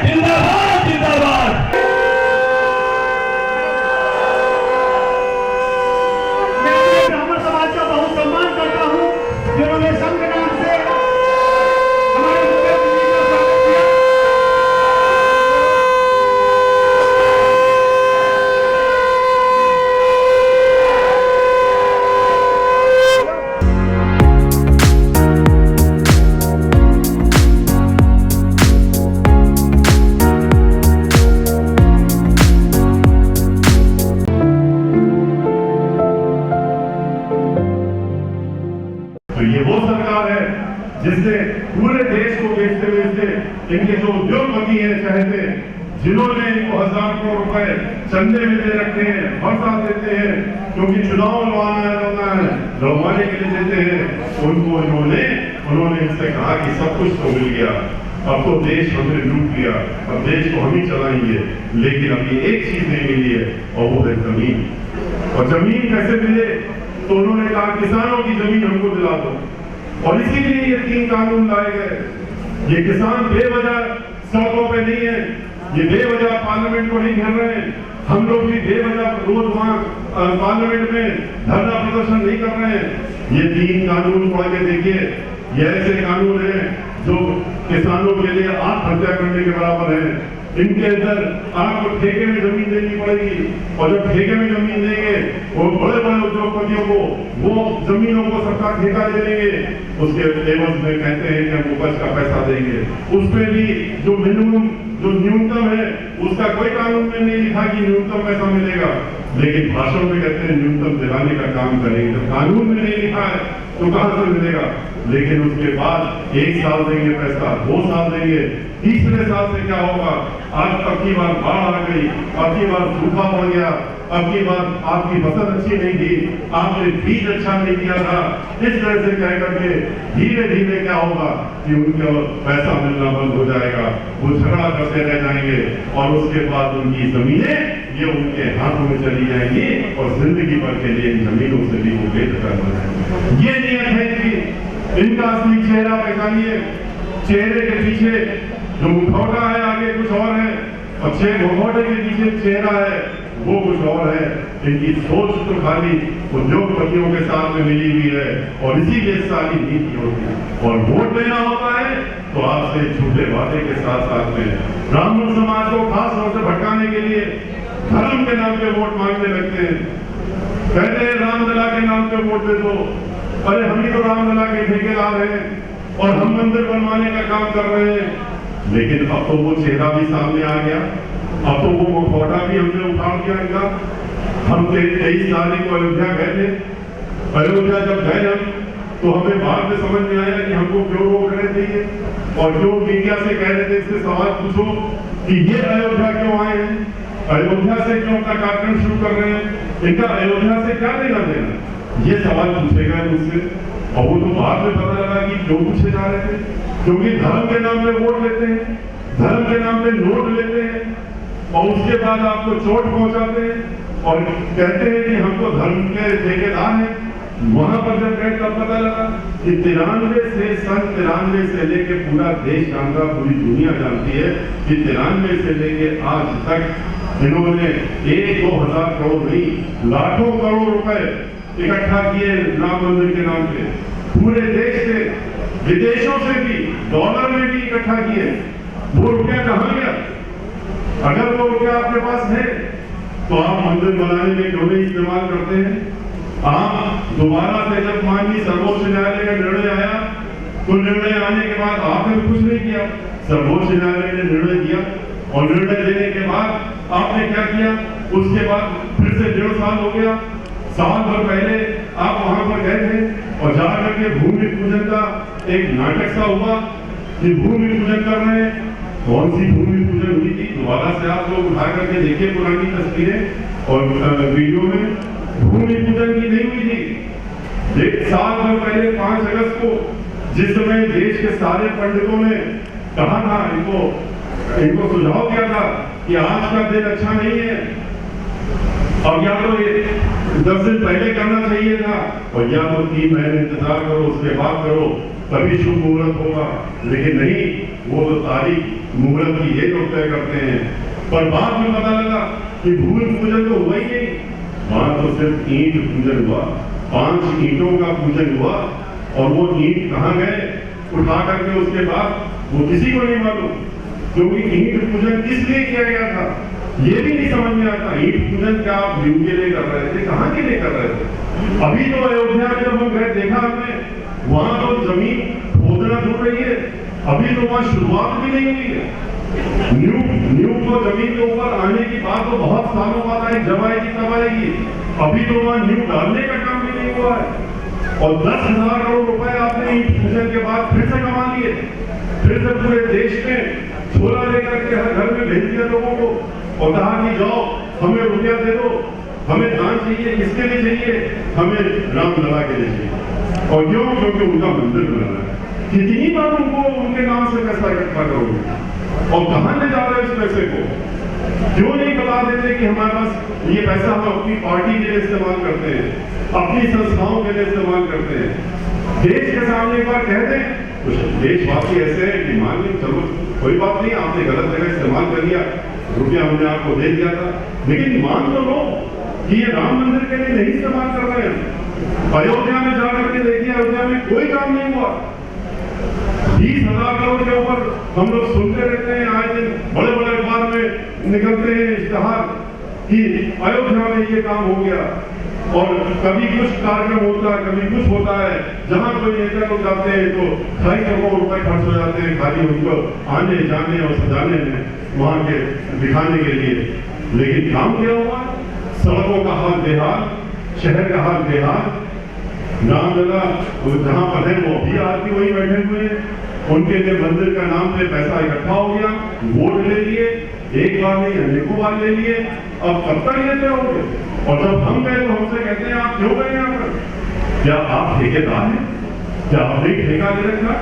जिंदाबाद जिंदाबाद। मैं अपने ब्राह्मण समाज का बहुत सम्मान करता हूँ जिन्होंने संघ के नाम से हमारे मुख्यमंत्री का स्वागत किया। तो ये वो सरकार है जिसने पूरे देश को देखते हुए से इनके जो उद्योगपति हैं चाहते जिन्होंने इनको 1000 करोड़ रुपए चंदे में दे रखे हैं, हर साल देते हैं क्योंकि चुनाव लड़वाने के लिए देते हैं, उनको उन्होंने इनसे कहा कि सब कुछ तो मिल गया, अब तो देश हमने लूट लिया, अब देश को हम ही चलाएंगे, लेकिन अभी एक चीज नहीं मिली है और वो है जमीन। और जमीन कैसे मिले? तो उन्होंने कहा किसानों की जमीन हमको दिला दो, और इसीलिए ये 3 कानून लाए गए। ये किसान बेवजह सड़कों पे नहीं है, ये बेवजह पार्लियामेंट को नहीं घेर रहे हैं, हम लोग भी बेवजह रोज वहां पार्लियामेंट में धरना प्रदर्शन नहीं कर रहे हैं। ये 3 कानून पढ़ के देखिए, ये ऐसे कानून हैं जो किसानों के लिए आत्महत्या करने के बराबर है। इनके अंदर आपको ठेके में जमीन देनी पड़ेगी, और जब ठेके में जमीन देंगे वो बड़े बड़े उद्योगपतियों को वो जमीनों को सरकार ठेका दे देंगे, उसके एवज में कहते हैं कि हम उपज का पैसा देंगे। उसमें भी जो मिनिमम जो न्यूनतम है उसका कोई कानून में नहीं लिखा कि न्यूनतम पैसा मिलेगा, लेकिन भाषण में कहते हैं न्यूनतम दिलाने का काम करेंगे। जब कानून में नहीं लिखा है तो कहां से मिलेगा? लेकिन उसके बाद 1 साल देंगे पैसा, 2 साल देंगे, तीसरे साल से क्या होगा? आज अब की बार बाढ़ आ गई, अब की बार सूखा पड़ गया, अब की बार आपकी फसल अच्छी नहीं थी, आपने बीज अच्छा नहीं किया था, इस तरह से कह करके धीरे धीरे क्या होगा कि उनको पैसा मिलना बंद हो जाएगा, वो झगड़ा करते रह जाएंगे, और उसके बाद उनकी जमीनें ये उनके हाथों में चली जाएंगी और जिंदगी भर के लिए इन जमीनों से भी वो बेदखल हो जाएंगे। ये नियत है कि इनका असली चेहरा पहचानिए, चेहरे के पीछे जो मुखौटा है आगे कुछ और है, और मुखौटे के पीछे चेहरा है वो कुछ और है। इनकी सोच तो खाली उद्योगपतियों के साथ में मिली हुई है, और इसीलिए सारी नीति होती है। और वोट लेना होता है तो आपसे झूठे वादे के साथ साथ में ब्राह्मण समाज को खास तौर से भटकाने के लिए धर्म के नाम पे वोट मांगने लगते हैं। कहते हैं रामलला के नाम पे वोट दे दो, अरे हम ही तो रामलला के ठेकेदार हैं और हम मंदिर बनवाने का काम कर रहे हैं। लेकिन अब तो वो चेहरा भी सामने आ गया, अब तो वो मुखौटा भी हमने उठाड़ दिया इनका। हम 23 तारीख को अयोध्या गए थे, अयोध्या जब गए हम तो हमें बाद में समझ में आया कि हमको क्यों रोक रहे थे ये, और क्यों मीडिया से कह रहे थे इससे सवाल पूछो कि ये अयोध्या क्यों आए हैं, अयोध्या से क्यों अपना कार्यक्रम शुरू कर रहे हैं, इनका अयोध्या से क्या लेना देना, ये सवाल पूछेगा मुझसे। और वो तो बाद में पता लगा कि क्यों पूछे जा रहे थे, क्योंकि धर्म के नाम पे वोट लेते हैं, धर्म के नाम पे नोट लेते हैं, और उसके बाद आपको चोट पहुंचाते हैं और कहते हैं कि हमको धर्म के ठेकेदार हैं। वहां पर जब गए तब पता लगा कि 93 से लेके पूरा देश जानता, पूरी दुनिया जानती है कि 93 से लेके आज तक इन्होंने 1-2 हजार करोड़ नहीं, लाखों करोड़ रुपए इकट्ठा किए राम मंदिर के नाम पे, पूरे देश से, विदेशों से भी, डॉलर में भी इकट्ठा किए। वो रुपया कहां गया? अगर वो रुपया आपके पास है तो आप मंदिर बनाने में क्यों नहीं इस्तेमाल करते हैं? आप दोबारा से जब माननीय सर्वोच्च न्यायालय का निर्णय आया तो निर्णय आने के बाद आपने कुछ नहीं किया, सर्वोच्च न्यायालय ने निर्णय दिया, और निर्णय देने के बाद आपने क्या किया? उसके बाद फिर से 1.5 साल हो गया, साल भर पहले आप वहां पर गए थे और जाकर के भूमि पूजन का एक नाटक सा हुआ कि भूमि पूजन कर रहे हैं। कौन सी भूमि पूजन हुई थी? दोबारा से आप लोग उठा करके देखिए पुरानी तस्वीरें और वीडियो में, भूमि पूजन की नहीं हुई थी। एक साल भर पहले 5 अगस्त को जिस समय देश के सारे पंडितों ने कहा था, इनको सुझाव दिया था कि आज का दिन अच्छा नहीं है, अब या तो ये 10 दिन पहले करना चाहिए था, और या तो 3 महीने इंतजार करो, उसके बाद करो, तभी शुभ मुहूर्त होगा। लेकिन नहीं, वो तो तारीख मुहूर्त की ये लोग तय करते हैं। पर बाद में पता लगा कि भूमि पूजन तो हुआ ही नहीं, वहां तो सिर्फ ईंट पूजन हुआ, 5 ईंटों का पूजन हुआ, और वो ईंट कहाँ गए उठा करके उसके बाद वो किसी को नहीं मालूम, क्योंकि ईंट पूजन किस लिए किया गया था ये भी नहीं समझ में आता। ईंट पूजन क्या आप व्यू के लिए कर रहे थे, कहाँ के लिए कर रहे थे? अभी तो अयोध्या में जब हम गए देखा हमने, वहां तो जमीन खोदना छूट रही है, अभी तो वहां शुरुआत भी नहीं हुई है। न्यू तो जमीन के ऊपर आने की बात तो बहुत सालों बाद आई, जब आएगी तब आएगी, अभी तो वहां न्यू डालने का काम भी नहीं हुआ है। और 10,000 करोड़ रुपए आपने ईंट पूजन के बाद फिर से कमा लिए, फिर से पूरे देश में छोला लेकर के हर घर में भेज दिया लोगों को, और कहा कि जाओ हमें रुपया दे दो, हमें दान चाहिए, किसके लिए चाहिए? हमें रामलला के लिए चाहिए। और क्यों? क्योंकि उनका मंदिर बनाना है। कितनी बार उनको उनके नाम से पैसा इकट्ठा करोगे, और कहां ले जा रहे हैं इस पैसे को? क्यों नहीं बता देते कि हमारे पास ये पैसा हम अपनी पार्टी के लिए इस्तेमाल करते हैं, अपनी संस्थाओं के लिए इस्तेमाल करते हैं? देश के सामने एक बार कह दें, कुछ देशवासी ऐसे हैं कि मान लें चलो कोई बात नहीं, आपने गलत जगह इस्तेमाल कर लिया, रुपया हमने आपको दे दिया था, लेकिन मान तो लो कि ये राम मंदिर के लिए नहीं इस्तेमाल कर रहे हैं। अयोध्या में जाकर के देखिए, अयोध्या में कोई काम नहीं हुआ। 20,000 करोड़ के ऊपर हम लोग सुनते रहते हैं, आए दिन बड़े बड़े अखबार में निकलते हैं इश्तहार कि अयोध्या में ये काम हो गया, और कभी कुछ कार्यक्रम होता है, कभी कुछ होता है, जहां कोई नेता लोग जाते हैं तो 2.5 करोड़ रुपए खर्च हो जाते हैं खाली उनको आने जाने और सजाने में, वहां के दिखाने के लिए। लेकिन काम क्या हुआ? सड़कों का हाल बेहाल, शहर का हाल बेहाल। रामलला जहां पर है वो अभी आदमी वही बैठे हुए हैं, उनके लिए मंदिर का नाम पे पैसा इकट्ठा हो गया, वोट ले लिए, एक बार नहीं अनेकों बार ले लिए, अब कब तक लेते होंगे? और जब हम गए तो हमसे कहते हैं आप क्यों गए यहाँ पर? क्या आप ठेकेदार हैं? क्या आपने ठेका ले रखा?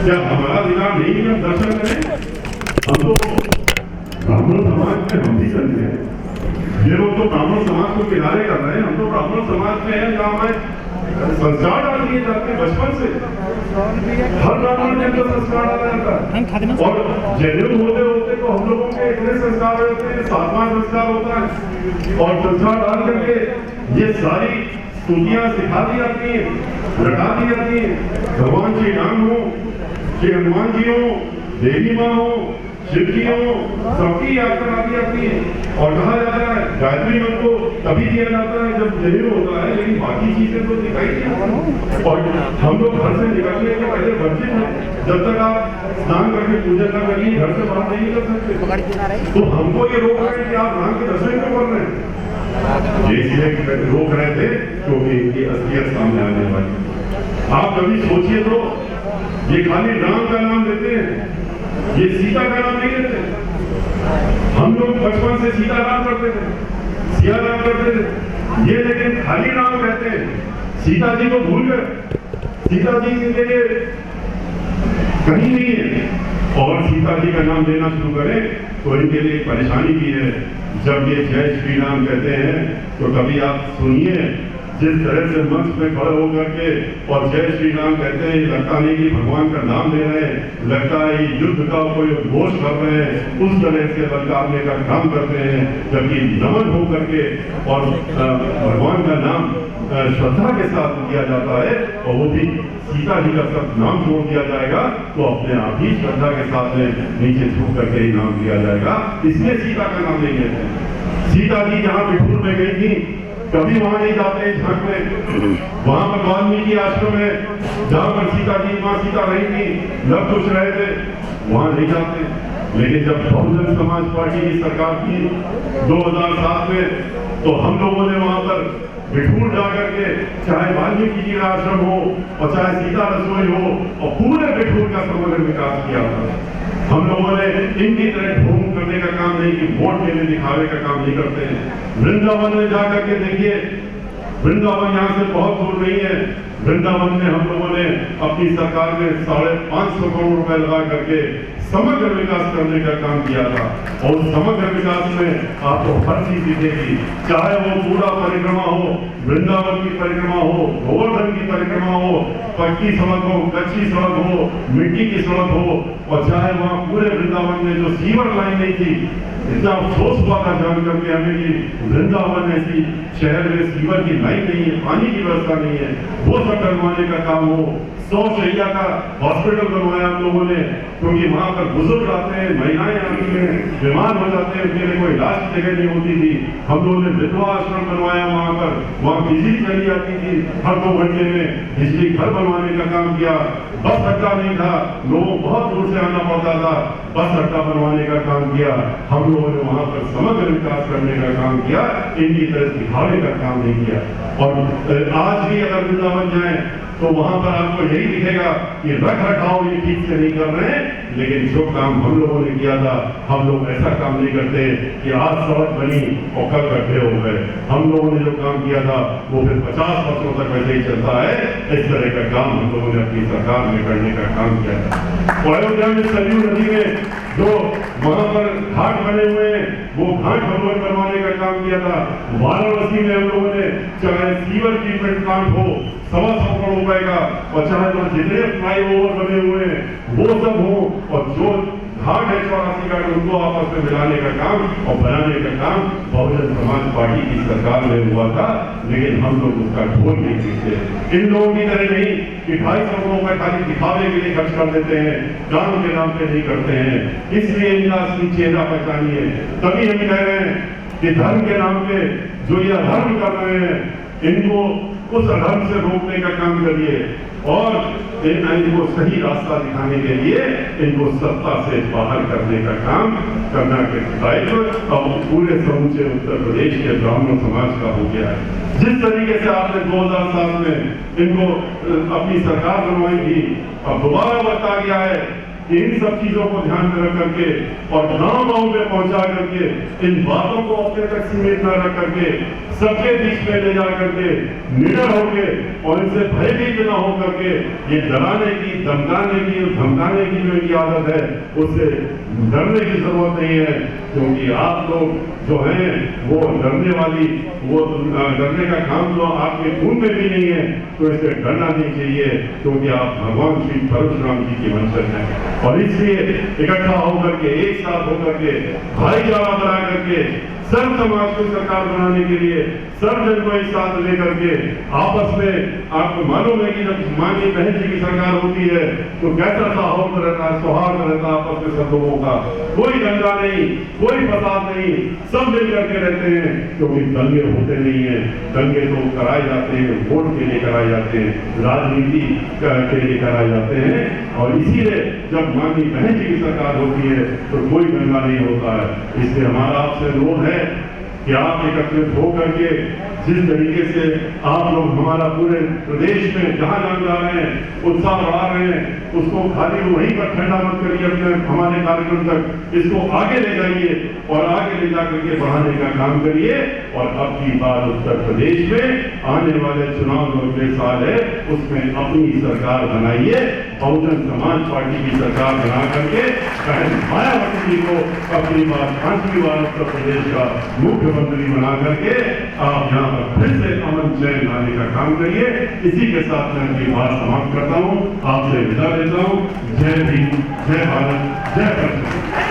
क्या हमारा अधिकार नहीं है हम दर्शन करें? हम तो ब्राह्मण समाज में हम भी चलते हैं, ये लोग तो ब्राह्मण समाज को किनारे कर रहे हैं, हम तो ब्राह्मण समाज में हैं जहाँ हमें संस्कार डाल दिए जाते हैं बचपन से, हर ब्राह्मण के अंदर संस्कार डाला जाता है, और जैन होते होते तो हम लोगों के इतने संस्कार होते हैं, 7वां संस्कार होता है, और संस्कार डाल करके ये सारी स्तुतियां सिखा दी जाती हैं, रटा दी जाती हैं। भगवान श्री राम हो, श्री हनुमान जी हो, देवी माँ हो, शिव जी हो, सबकी याद करा दी जाती है, और कहा जाता है गायत्री मंत्र को तभी दिया जाता है जब जरूर होता है, लेकिन बाकी चीजें तो दिखाई नहीं। और हम लोग घर से निकलने के पहले वर्जित हैं, जब तक आप स्नान करके पूजा न करिए घर से बाहर नहीं निकल सकते। तो हमको ये रोक रहे हैं कि आप राम के दर्शन क्यों कर रहे हैं? ये इसलिए रोक रहे थे क्योंकि इनकी असलियत सामने आने वाली। आप कभी सोचिए तो, ये खाली राम का नाम लेते हैं, ये सीता का नाम नहीं लेते। हम लोग बचपन से सीता राम करते थे, सिया राम करते थे, ये लेकिन खाली नाम कहते हैं, सीता जी को भूल गए। सीता जी के लिए कहीं नहीं है, और सीता जी का नाम लेना शुरू करें तो इनके लिए परेशानी भी है। जब ये जय श्री राम कहते हैं तो कभी आप सुनिए, जिस तरह से मंच में खड़े होकर के और जय श्री राम कहते हैं, लगता नहीं कि भगवान का नाम ले रहे हैं, लगता है युद्ध का कोई उद्घोष कर रहे हैं, उस तरह से ललकारने का काम करते हैं। जबकि नमन होकर के और भगवान का नाम श्रद्धा के साथ दिया जाता है, और वो भी सीता जी का सब नाम जोड़ दिया जाएगा तो अपने आप ही श्रद्धा के साथ में नीचे झुक करके ही नाम दिया जाएगा। इसलिए सीता का नाम नहीं लेते हैं। सीता जी जहाँ बिठूर में गई थी, कभी वहां नहीं जाते झांक में, वहां पर वाल्मीकि आश्रम है जहां पर सीता जी मां सीता रही थी, लव कुछ रहे थे, वहां नहीं जाते। लेकिन जब बहुजन समाज पार्टी की सरकार थी 2007 में, तो हम लोगों ने वहां पर बिठूर जाकर के, चाहे वाल्मीकि जी का आश्रम हो और चाहे सीता रसोई हो, और पूरे बिठूर का समग्र विकास किया था। हम लोगों ने इनकी तरह ढोंग करने का काम नहीं, कि वोट के लिए दिखावे का काम नहीं करते हैं। वृंदावन में जाकर के देखिए, वृंदावन यहाँ से बहुत दूर नहीं है। वृंदावन में हम लोगों ने अपनी सरकार में 550 करोड़ रुपए लगा करके समग्र विकास करने का काम किया था। और समग्र विकास में आपको हर चीज दिखेगी, चाहे वो पूरा परिक्रमा हो, वृंदावन की परिक्रमा हो, गोवर्धन की परिक्रमा हो, पक्की सड़क हो, कच्ची सड़क हो, मिट्टी की सड़क हो, और चाहे वहां पूरे वृंदावन में जो सीवर लाइन नहीं थी, इतना अफसोस हुआ था जान करके हमें कि वृंदावन ऐसी शहर में सीवर की लाइन नहीं है, पानी की व्यवस्था नहीं है, वो सब करवाने का काम हो। 100 शैया का हॉस्पिटल बनवाया हम लोगों ने, क्योंकि वहां पर बुजुर्ग आते हैं, महिलाएं आती हैं, बीमार हो जाते हैं, उनके लिए कोई इलाज की जगह नहीं होती थी। हम लोगों ने विधवा आश्रम बनवाया वहां पर, वहां बिजली चली जाती थी हर 2 घंटे में, बिजली घर बनवाने का काम किया। बस अड्डा नहीं था, लोगों को बहुत दूर से आना पड़ता था, बस अड्डा बनवाने का काम किया। हम लोगों ने वहां पर समग्र विकास करने का काम किया, इनकी तरह दिखाने का काम नहीं किया। और आज भी अगर वृंदावन जाए तो वहां पर आपको यही दिखेगा कि रख रखाव ये ठीक से नहीं कर रहे हैं, लेकिन जो काम हम लोगों ने किया था, हम लोग ऐसा काम नहीं करते कि आज सड़क बनी और कल गड्ढे हो गए। हम लोगों ने जो काम किया था वो फिर 50 वर्षों तक वैसे ही चलता है। इस तरह का काम हम लोगों ने अपनी सरकार में करने का काम किया था। अयोध्या में सरयू नदी में जो वहां पर घाट बने हुए हैं, वो घाट भवन करवाने का काम किया था। वाराणसी में हम लोगों ने चाहे सीवर ट्रीटमेंट प्लांट हो 125 करोड़ रुपए का, और चाहे तो जितने फ्लाईओवर बने हुए हैं वो सब हो, और जो घाट है 84 घाट उनको आपस में मिलाने का काम और बनाने का काम बहुजन समाज पार्टी की सरकार में हुआ था, लेकिन हम लोग उसका ढोल नहीं पीते। इन लोगों की तरह नहीं कि 250 करोड़ रुपए खाली दिखावे के लिए खर्च कर देते हैं, काम के नाम पे नहीं करते हैं। इसलिए इनका असली चेहरा पहचानी है। तभी हम कह रहे हैं कि धर्म के नाम पे जो ये अधर्म कर रहे हैं, इनको उस अधर्म से रोकने का काम करिए, और इनको सही रास्ता दिखाने के लिए इनको सत्ता से बाहर करने का काम करना के दायित्व अब पूरे समूचे उत्तर प्रदेश के ब्राह्मण समाज का हो गया है। जिस तरीके से आपने 2007 में इनको अपनी सरकार बनवाई थी, अब दोबारा वक्त आ गया है कि इन सब चीजों को ध्यान में रख करके और गांव-गांव में पहुंचा करके इन बातों को अपने तक सीमित न रख करके सबके बीच में ले जा करके निडर होके और इनसे भयभीत न हो करके ये डराने की, धमकाने की और धमकाने की जो इनकी आदत है, उससे डरने की जरूरत नहीं है। क्योंकि आप लोग जो हैं वो डरने वाली, वो डरने का काम तो आपके खून में भी नहीं है, तो इसे डरना नहीं चाहिए, क्योंकि आप भगवान श्री परशुराम जी की वंशज हैं। और इसलिए इकट्ठा होकर के, एक साथ होकर के, भाईचारा बना करके सर्व समाज को सरकार बनाने के लिए सब जन को एक साथ लेकर के आपस में, आपको मालूम है कि जब मां की बहन जी की सरकार होती है तो कैसा सौहार्द रहता है, सौहार्द रहता है आपस में सब लोगों का, कोई दंगा नहीं, कोई फसाद नहीं, सब मिल करके रहते हैं। क्योंकि दंगे होते नहीं है, दंगे तो कराए जाते हैं, वोट के लिए कराए जाते हैं, राजनीति के लिए कराए जाते हैं। और इसीलिए जब मां की बहन जी की सरकार होती है तो कोई दंगा नहीं होता है। इसलिए हमारा आपसे अनुरोध है कि आप एकत्रित होकर के जिस तरीके से आप लोग हमारा पूरे प्रदेश में जहां जहां जा रहे हैं उत्साह बढ़ा रहे हैं, उसको खाली वहीं पर ठंडा मत करिए, अपने हमारे कार्यक्रम तक इसको आगे ले जाइए और आगे ले जाकर के बढ़ाने का काम करिए। और अब की बार उत्तर प्रदेश में आने वाले चुनाव जो अगले साल है उसमें अपनी सरकार बनाइए, बहुजन समाज पार्टी की सरकार बना करके बहन मायावती जी को अपनी बार 5वीं बार उत्तर प्रदेश का मुख्यमंत्री बना करके आप यहाँ पर फिर से अमन चैन लाने का काम करिए। इसी के साथ मैं अपनी बात समाप्त करता हूँ, आपसे विदा लेता हूँ। जय हिंद, जय भारत, जय भारत।